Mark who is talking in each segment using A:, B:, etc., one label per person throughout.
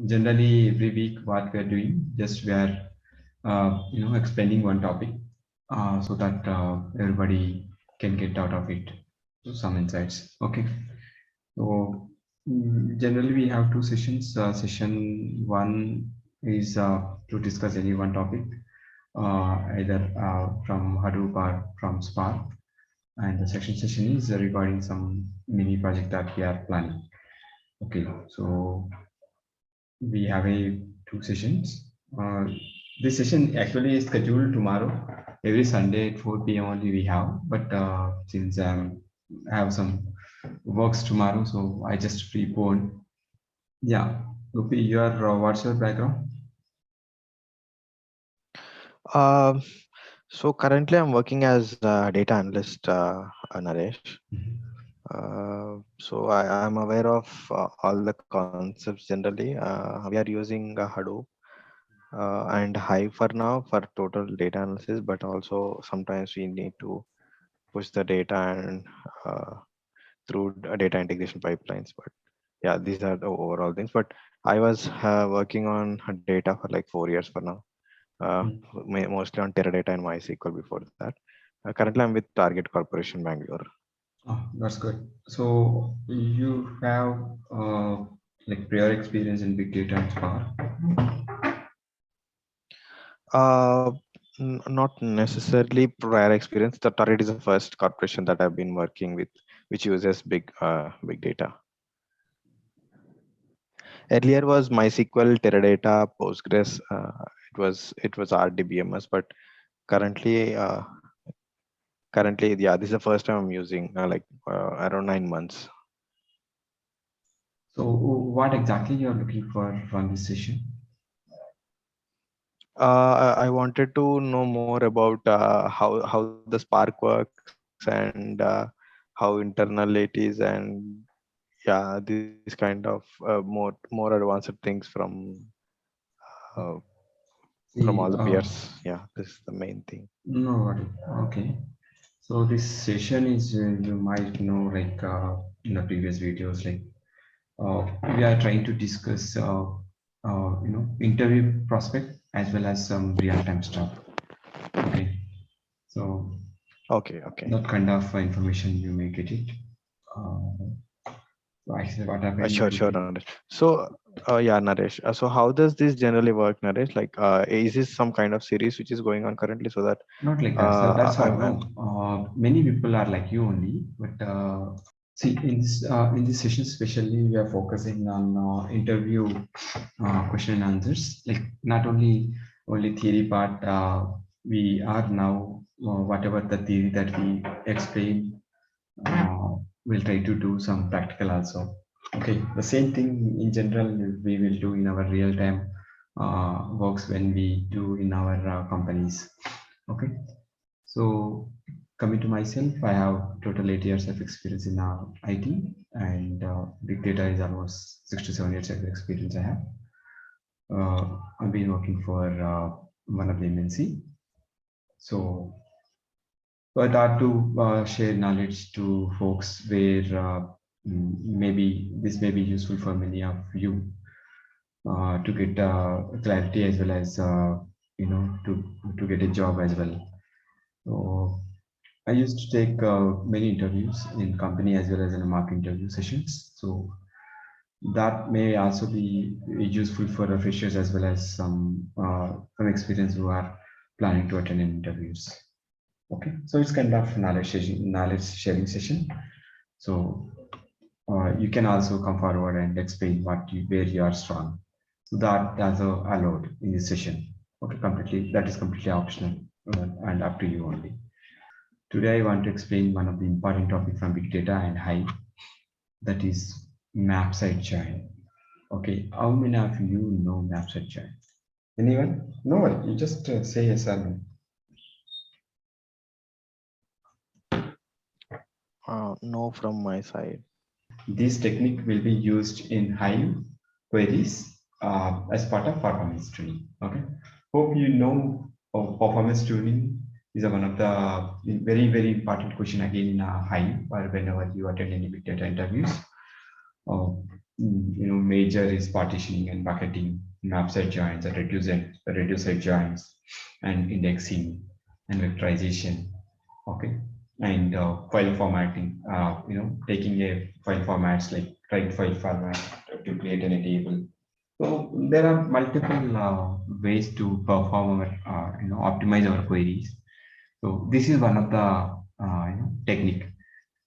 A: generally every week what we are doing, just we are explaining one topic so that everybody can get out of it some insights. Okay. So generally we have two sessions. Session one is to discuss any one topic, either from Hadoop or from Spark, and the second session is regarding some mini project that we are planning. Okay, so we have a two sessions. This session actually is scheduled tomorrow. Every Sunday at 4 p.m. only we have, but since I have some works tomorrow, so I just preponed. Yeah, Lupi, your what's your background?
B: Um, so currently I'm working as a data analyst, Naresh.
A: Mhm.
B: So I'm aware of all the concepts generally. We are using Hadoop and Hive for now for total data analysis, but also sometimes we need to push the data and through data integration pipelines. But yeah, these are the overall things. But I was working on data for like 4 years for now, uh, mostly on Teradata and MySQL before that. Currently, I'm with Target Corporation Bangalore.
A: Oh, that's good. So you have like prior experience in big data and Spark.
B: Uh, Not necessarily prior experience. The Target is the first corporation that I've been working with, which uses big data. Earlier was MySQL, Teradata, Postgres. It was RDBMS, but currently, yeah, this is the first time I'm using around 9 months.
A: So what exactly you're looking for from this session?
B: I wanted to know more about how the Spark works and how internal it is, and yeah, this kind of more advanced things uh, from all the
A: See,
B: peers. Yeah, this is the main thing.
A: no worry. Okay. So this session is you might know like in the previous videos like we are trying to discuss interview prospect as well as some real time stuff. Okay. So
B: Okay, okay.
A: that kind of information you may get it. So actually what happened
B: Sure,
A: to
B: sure,
A: be
B: Naresh. So, yeah, Naresh. So, how does this generally work, Naresh? Is this some kind of series which is going on currently, so that
A: not like that. So that's how no.
B: I'm
A: Many people are like you only, but see in this session especially we are focusing on interview question and answers. Like not only theory part. We are now whatever the theory that we explain. We'll try to do some practical also. Okay, the same thing in general we will do in our real time works when we do in our companies. Okay, so coming to myself, I have total 8 years of experience in IT, and big data is almost 6 to 7 years of experience I have. I've been working for one of the MNC. So I thought to share knowledge to folks where maybe this may be useful for many of you to get clarity as well as to get a job as well. So I used to take many interviews in company as well as in a mock interview sessions. So that may also be useful for the freshers as well as some experience who are planning to attend interviews. Okay, so it's kind of knowledge sharing session. So you can also come forward and explain where you are strong. So that also allowed in this session. Okay, completely that is completely optional and up to you only. Today I want to explain one of the important topics from big data and high, that is map side join. Okay, how many of you know map side join? Anyone? No one. You just say yes or no.
B: no from my side.
A: This technique will be used in Hive queries as part of performance tuning. Okay. Hope you know performance tuning is one of the very important question again in Hive or whenever you attend any big data interviews. Uh, major is partitioning and bucketing, map side joins, and reduce side joins, and indexing and vectorization. Okay, and file formatting. Taking a file formats like write file format to create in a table. So there are multiple ways to perform our, optimize our queries. So this is one of the technique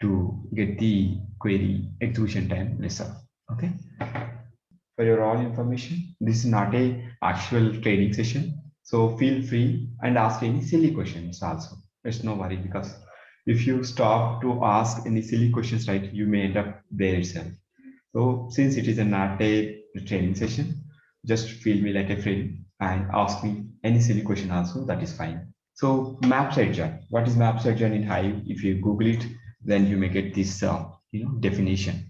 A: to get the query execution time lesser. Okay. For your all information, this is not a actual training session. So feel free and ask any silly questions also. It's no worry, because if you stop to ask any silly questions, right, you may end up there itself. So since it is not a training session, just feel me like a friend and ask me any silly question also, that is fine. So map side join. What is map side join in Hive? If you Google it, then you may get this definition.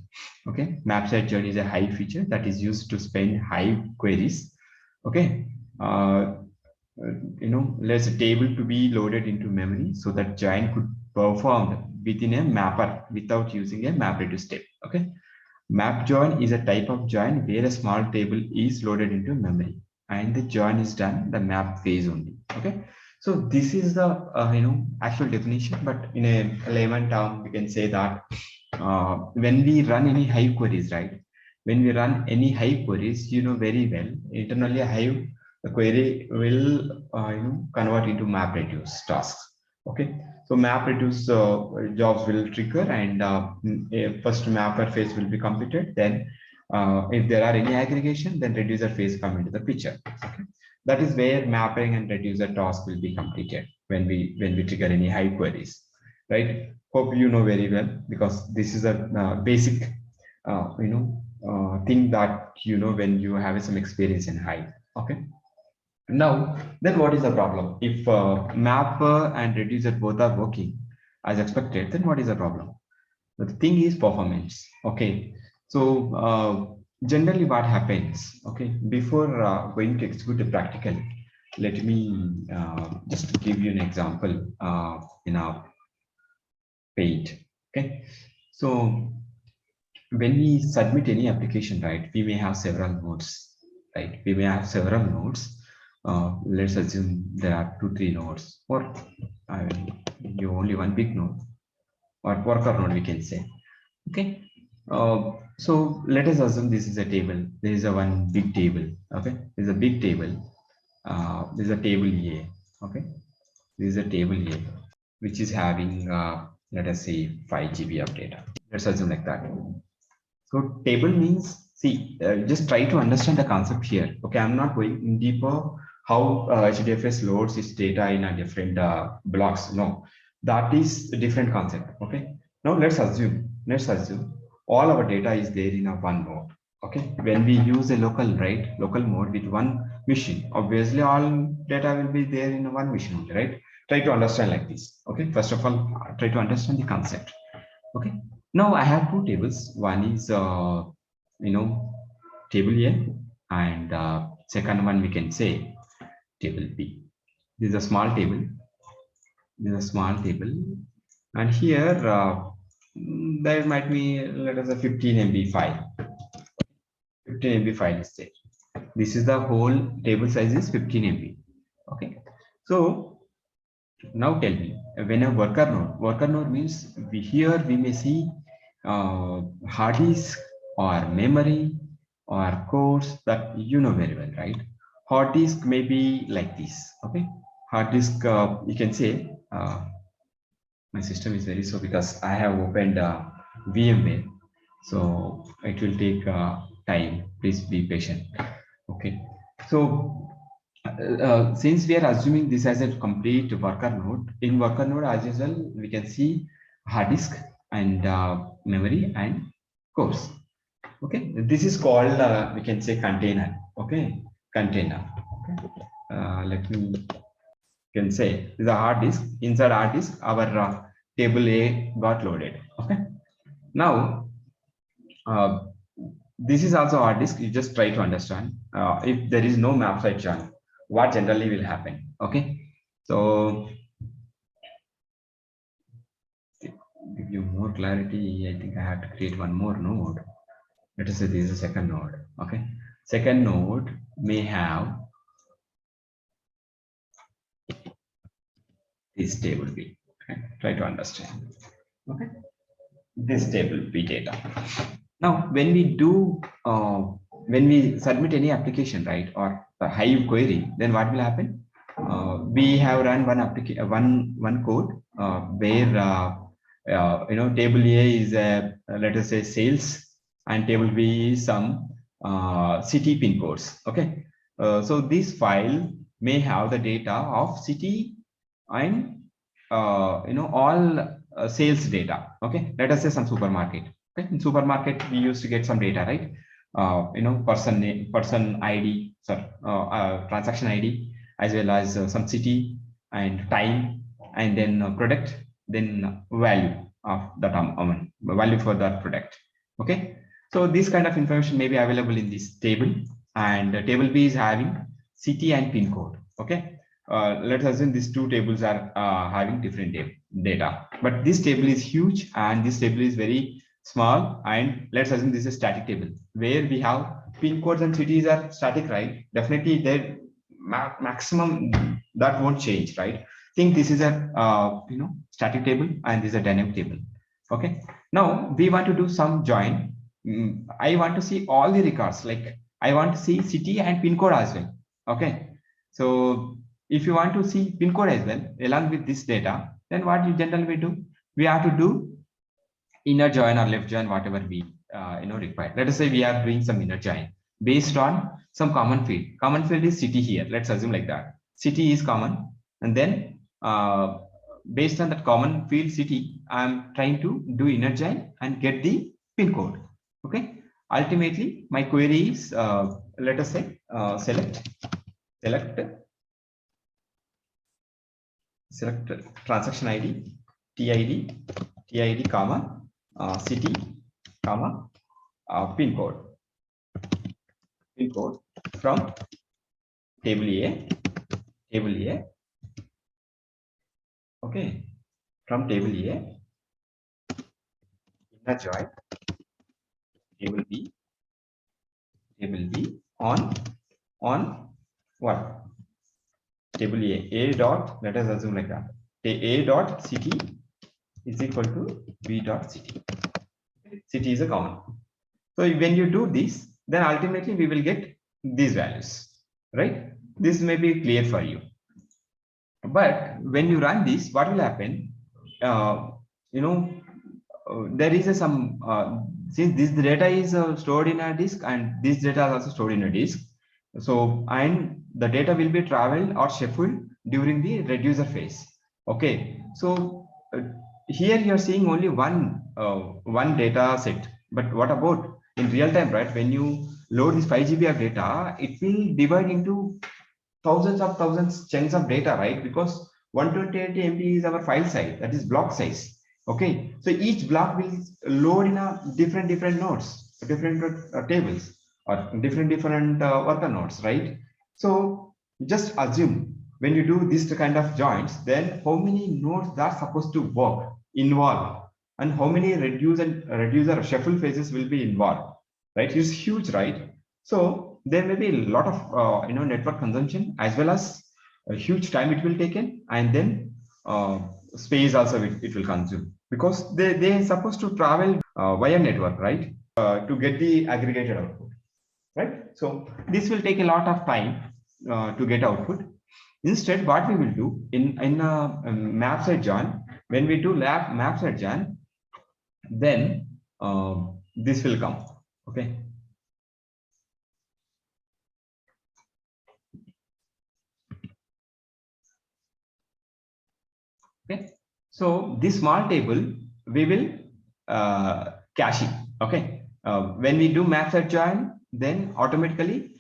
A: Okay, map side join is a Hive feature that is used to spend Hive queries. Okay, let's a table to be loaded into memory so that join could perform within a mapper without using a MapReduce step. Okay. Map join is a type of join where a small table is loaded into memory and the join is done the map phase only. Okay, so this is the actual definition, but in a layman term we can say that when we run any Hive queries, right? When we run any Hive queries, very well internally Hive the query will convert into MapReduce tasks. Okay, so MapReduce jobs will trigger, and first mapper phase will be completed. Then, if there are any aggregation, then reducer phase come into the picture. Okay, that is where mapping and reducer task will be completed when we trigger any Hive queries, right? Hope you know very well, because this is a basic, thing that when you have some experience in Hive. Okay. Now, then what is the problem? If mapper and reducer both are working as expected, then what is the problem? The thing is performance. Okay. So generally what happens, okay, before going to execute a practical, let me just give you an example in our page. Okay. So when we submit any application, right, we may have several nodes, right? We may have several nodes. Let's assume there are 2-3 nodes, or you only one big node or worker node, we can say. Okay. So let us assume this is a table. There is a one big table. Okay. There is a big table. There is a table A. Okay. This is a table A, which is having let us say 5 GB of data. Let's assume like that. So table means, see, just try to understand the concept here. Okay, I'm not going in deeper how HDFS loads its data in a different blocks. No, that is a different concept. Okay, now let's assume all our data is there in a one node. Okay, when we use a local mode with one machine, obviously all data will be there in one machine only, right? Try to understand like this. Okay, first of all, try to understand the concept. Okay, now I have two tables. One is table A, and second one we can say table B. This is a small table. And here there might be, let us say, 15 MB file. 15 MB file is there. This is the whole table size is 15 MB. Okay, so now tell me, when a worker node means here we may see hard disk or memory or cores that you know very well, right? Hard disk may be like this. Okay, hard disk, you can say my system is very slow because I have opened VMware, so it will take time. Please be patient. Okay, so since we are assuming this as a complete worker node, in worker node as usual, we can see hard disk and memory and cores. Okay, this is called we can say container. Okay, container. Okay, let me can say is a hard disk. Inside hard disk, our table A got loaded. Okay, now uh, this is also hard disk. You just try to understand if there is no map side channel, what generally will happen. Okay, so give you more clarity, I think I have to create one more node. Let us say this is a second node. Okay, second node may have this table B. Okay, try to understand. Okay, this table B data. Now, when we do, when we submit any application, right, or a Hive query, then what will happen? We have run one application, one code where table A is let us say sales, and table B is some city pin codes. Okay, so this file may have the data of city and all sales data. Okay, let us say some supermarket. Okay, in supermarket we used to get some data, right? Person name, person ID, sorry, transaction ID, as well as some city and time, and then product, then value of that value for that product. Okay, so this kind of information may be available in this table, and table B is having city and pin code. Okay, let's assume these two tables are having different data, but this table is huge and this table is very small, and let's assume this is a static table where we have pin codes and cities are static, right? Definitely their maximum that won't change, right? Think this is a static table and this is a dynamic table. Okay, now we want to do some join. I want to see all the records, like I want to see city and pin code as well. Okay, so if you want to see pin code as well along with this data, then what you generally do, we have to do inner join or left join, whatever we require. Let us say we are doing some inner join based on some common field. Common field is city here. Let's assume like that. City is common, and then based on that common field city, I'm trying to do inner join and get the pin code. Okay. Ultimately, my query is let us say select transaction ID, TID, comma, city, comma, pin code from table A. Okay, from table A, inner join, table B on what? Table A dot, let us assume like that. A dot city is equal to B dot city. City is a common. So when you do this, then ultimately we will get these values, right? This may be clear for you. But when you run this, what will happen? There is some since this data is stored in a disk and this data is also stored in a disk. So, and the data will be traveled or shuffled during the reducer phase. Okay, so here you are seeing only one data set, but what about in real time, right? When you load this 5 GB of data, it will divide into thousands chunks of data, right? Because 128 MB is our file size, that is block size. Okay, so each block will load in a different nodes, different tables, or different worker nodes, right? So just assume when you do this kind of joins, then how many nodes are supposed to involve, and how many reducer shuffle phases will be involved, right? It's huge, right? So there may be a lot of network consumption, as well as a huge time it will take in, and then space also it will consume, because they are supposed to travel via network, right? To get the aggregated output, right? So this will take a lot of time to get output. Instead, what we will do in map side join, when we do map side join, then this will come. Okay. Okay. So this small table we will cache it. Okay. When we do map side join, then automatically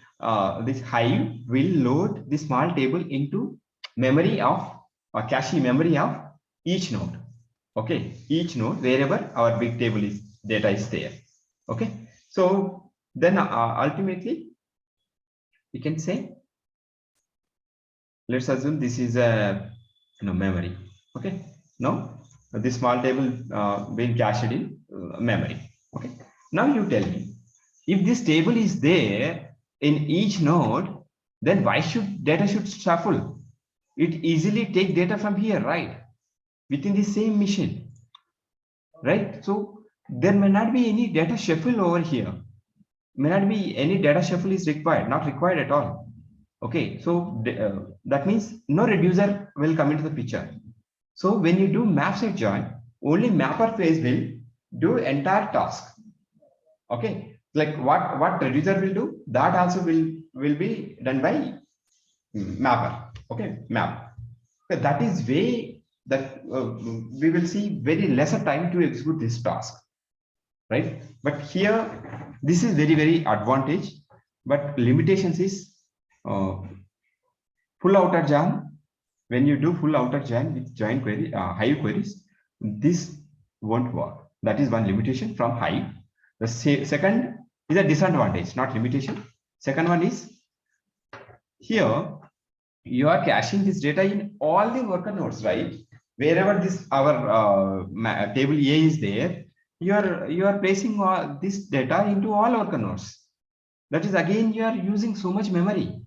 A: this Hive will load the small table into memory of or cache memory of each node. Okay, each node wherever our big table is data is there. Okay, so then ultimately we can say, let's assume this is a memory. Okay, now this small table being cached in memory. Okay, now you tell me If this table is there in each node, then why should data should shuffle? It easily take data from here, right? Within the same machine, right? So there may not be any data shuffle over here. May not be any data shuffle is required, not required at all. Okay, so that means no reducer will come into the picture. So when you do map set join, only mapper phase will do entire task. Okay, like what reducer will do, that also will be done by mapper. Okay, map. Okay, that is way that we will see very lesser time to execute this task, right? But here this is very advantage, but limitations is full outer join. When you do full outer join with join query, Hive queries, this won't work. That is one limitation from Hive. The second is a disadvantage, not limitation. Second one is here you are caching this data in all the worker nodes, right? Wherever this our table A is there, you are placing this data into all worker nodes. That is again you are using so much memory,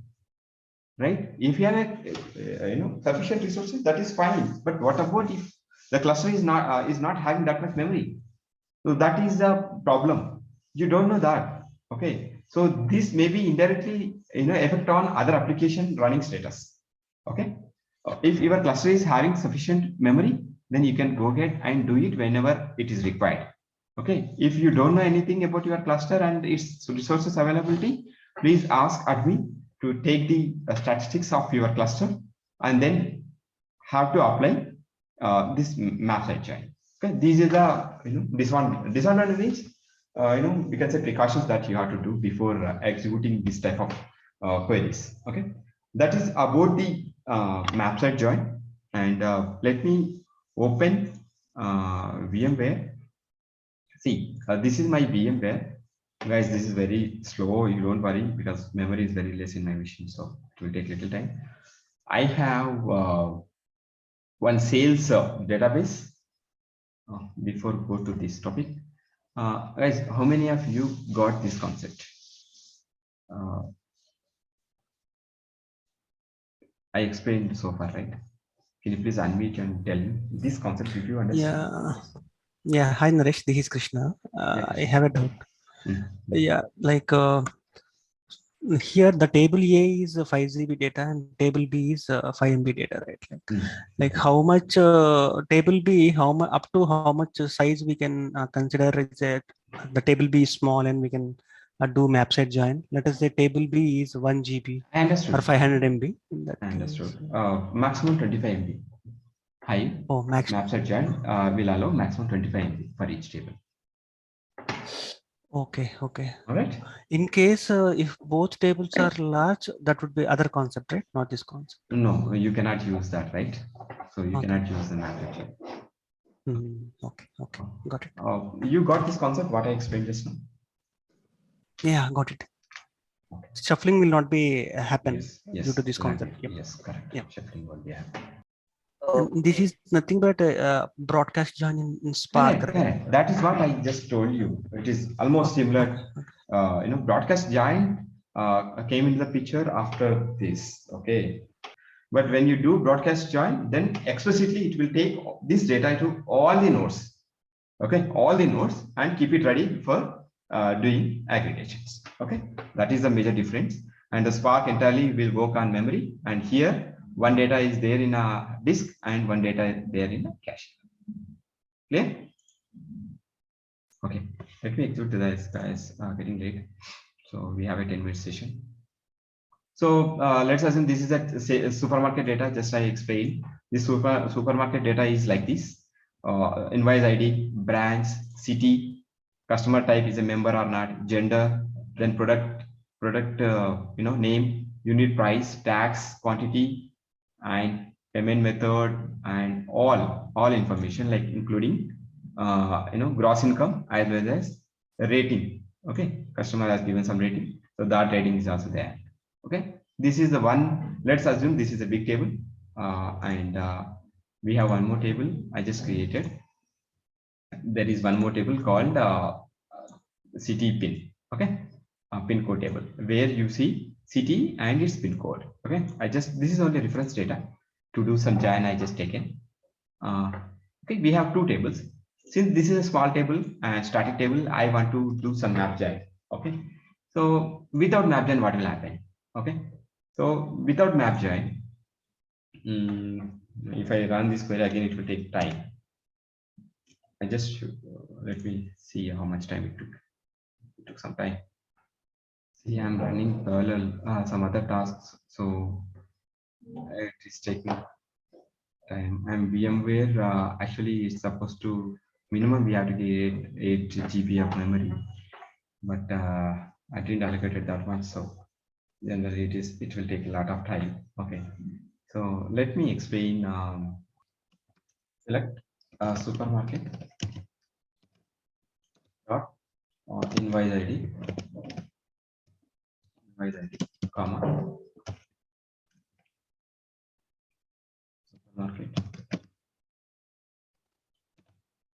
A: right? If you have a sufficient resources, that is fine. But what about if the cluster is not having that much memory? So that is the problem. You don't know that. Okay, so this may be indirectly effect on other application running status. Okay, if your cluster is having sufficient memory, then you can go ahead and do it whenever it is required. Okay, if you don't know anything about your cluster and its resources availability, please ask admin to take the statistics of your cluster and then have to apply this map set join. Okay, these are the disadvantage. We can say precautions that you have to do before executing this type of queries. Okay, that is about the map set join. And let me open VMware. See, this is my VMware. Guys, this is very slow. You don't worry because memory is very less in my machine, so it will take little time. I have one sales database. Before go to this topic, guys, how many of you got this concept? I explained so far, right? Can you please unmute and tell me this concept if you understand?
C: Yeah. Hi Naresh, this is Krishna. I have a doubt. Yeah, like here the table A is 5 GB data and table B is 5 MB data, right? Like how much table B, how much up to how much size we can consider is that the table B is small and we can do map set join. Let us say table B is 1 GB or 500 MB.
A: I understood. Maximum 25 MB. Hive map set join will allow maximum 25 MB for each table.
C: Okay. All
A: right.
C: In case if both tables are large, that would be other concept, right? Not this concept.
A: No, you cannot use that, right? So you cannot use the map set join.
C: Okay, got it.
A: You got this concept, what I explained just now?
C: Yeah, got it. Okay. Shuffling will not be happen due to this concept.
A: Yep. Yes, correct. Yep. Shuffling will be happen.
C: This is nothing but broadcast join in Spark.
A: Correct. That is what I just told you. It is almost similar. Broadcast join came into the picture after this. Okay. But when you do broadcast join, then explicitly it will take this data to all the nodes. Okay, all the nodes and keep it ready for doing aggregations. Okay, that is the major difference. And the Spark entirely will work on memory. And here, one data is there in a disk and one data is there in a cache. Clear? Okay, let me execute this, guys. Getting late. So we have a 10-minute session. So let's assume this is a supermarket data. Just I explained. This supermarket data is like this: invoice ID, branch, city, customer type is a member or not, gender, then product name, unit price, tax, quantity, and payment method, and all information, like including gross income as well as rating. Okay, customer has given some rating, so that rating is also there. Okay, this is the one. Let's assume this is a big table, and we have one more table I just created. There is one more table called city pin. Okay, pin code table where you see city and its pin code. Okay, this is only reference data. To do some join, I just taken. Okay, we have two tables. Since this is a small table and static table, I want to do some map join. Okay, so without map join, what will happen? Okay, so without map join, if I run this query again, it will take time. I just should, let me see how much time it took. It took some time. See, I'm running parallel some other tasks, so it is taking time. And VMware actually is supposed to minimum we have to get 8 GB of memory, but I didn't allocate it that much, so generally it will take a lot of time. Okay, so let me explain. Select supermarket dot invoice ID comma supermarket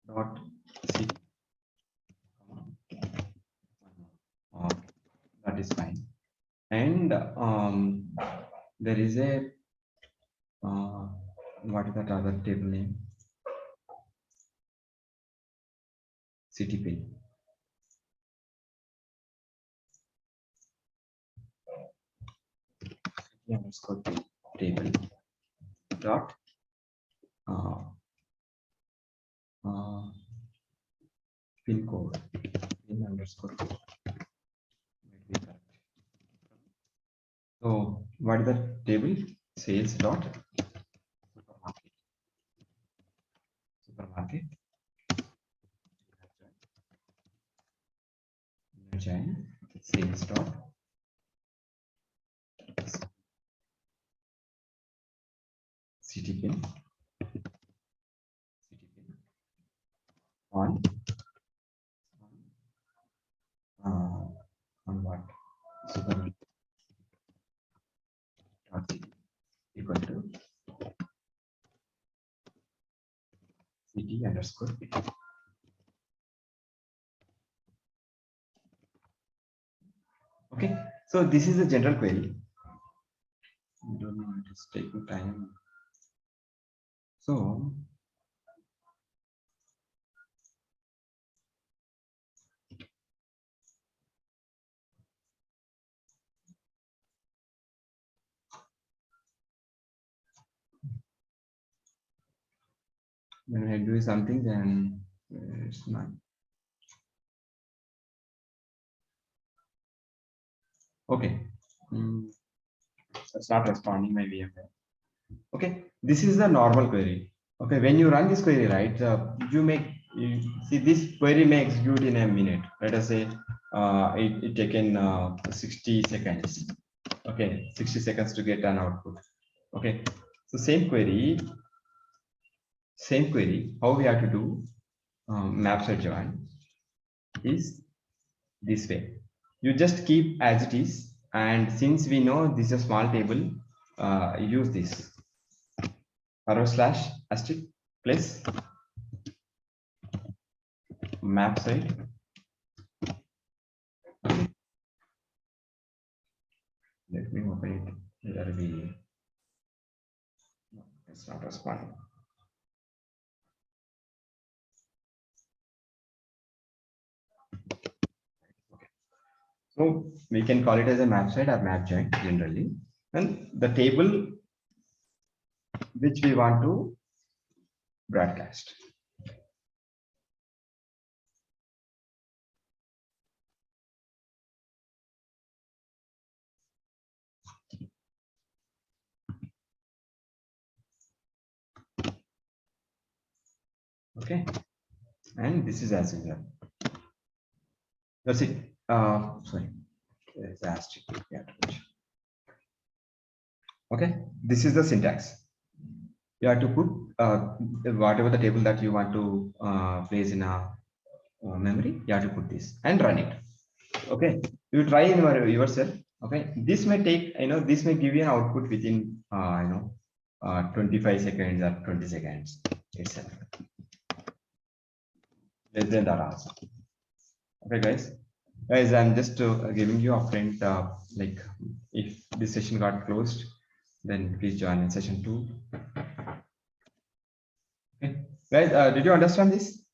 A: dot c. That is fine. And there is a what is that other table name? City pin. Underscore table dot pin code pin underscore code. So what is the table? Sales dot supermarket sales dot city pin on what supermarket equal to city underscore pin. Okay, so this is a general query. I don't know, it is taking time. So when I do something, then it's not. Okay, so it's not responding my VMware. Okay, this is the normal query. Okay, when you run this query, right, you see this query may execute in a minute. Let us say it taken 60 seconds. Okay, 60 seconds to get an output. Okay, so same query, how we have to do map search join is this way. You just keep as it is, and since we know this is a small table, use this / asterisk plus map site. Let me open it. There will be no, it's not responding. Okay. So we can call it as a map site or map join generally, and the table which we want to broadcast. Okay, and this is as usual. That's it. Sorry, there's the asterisk. Yeah. Okay, this is the syntax. You have to put whatever the table that you want to place in a memory. You have to put this and run it. Okay, you try in yourself. Okay, this may take, this may give you an output within 25 seconds or 20 seconds itself. Less than that also. Okay, guys. Guys, I'm just giving you a print. Like, if this session got closed, then please join in session 2. Okay, guys, did you understand this?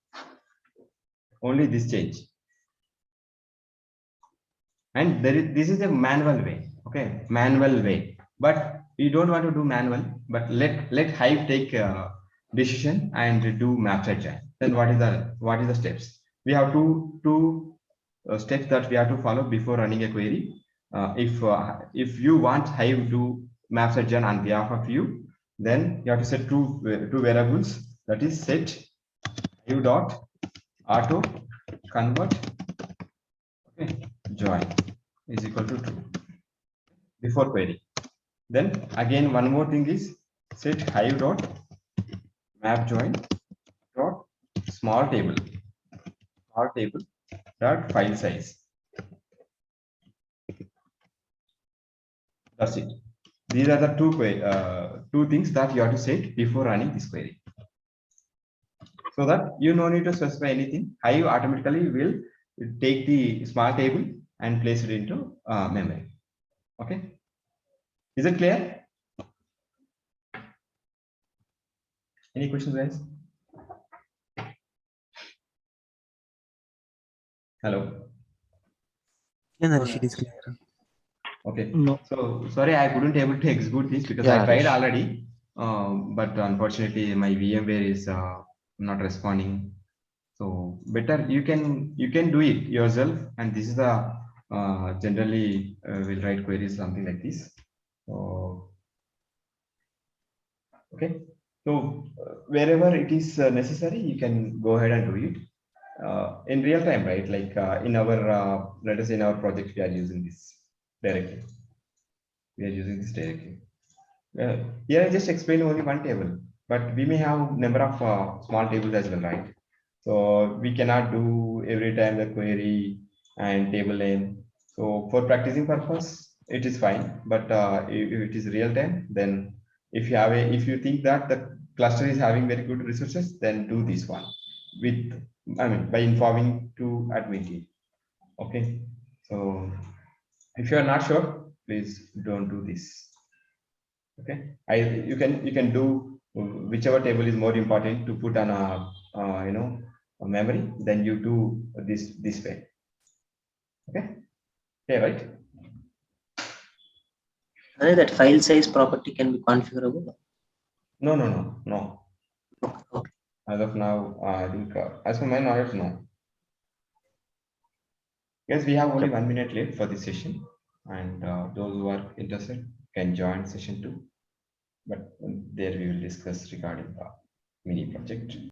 A: Only this change. And this is a manual way. Okay, manual way. But you don't want to do manual. But let Hive take decision and do map agile. Then what is the steps? We have two steps that we have to follow before running a query. If you want Hive do map agile on behalf of you, then you have to set two variables. That is set Hive dot auto convert, okay, join is equal to true before query. Then again one more thing is set Hive dot map join dot small table dot file size. That's it. These are the two things that you have to set before running this query, so that you no need to specify anything. Hive automatically will take the small table and place it into memory. Okay, is it clear? Any questions, guys? Hello.
C: Yeah, Naresh, it is clear.
A: Okay.
D: No.
A: So sorry, I couldn't able to execute this because
B: Yeah,
A: I tried
B: Harish.
A: already, but unfortunately my VMware is not responding. So better you can do it yourself, and this is the generally will write queries something like this. So okay. So wherever it is necessary, you can go ahead and do it in real time, right? Like in our let us say in our project, we are using this directly. We are using this directly. Here I just explained only one table, but we may have number of small tables as well, right? So we cannot do every time the query and table name. So for practicing purpose, it is fine. But if it is real time, then if you think that the cluster is having very good resources, then do this one with, I mean, by informing to admin team. Okay. So if you are not sure, please don't do this. Okay, you can do whichever table is more important to put on a a memory, then you do this way. Okay, right?
D: That file size property can be configurable.
A: No.
D: Okay.
A: As of now, I think as for my knowledge, no. Yes, we have only 1 minute left for this session, and those who are interested can join session 2. But there we will discuss regarding the mini project.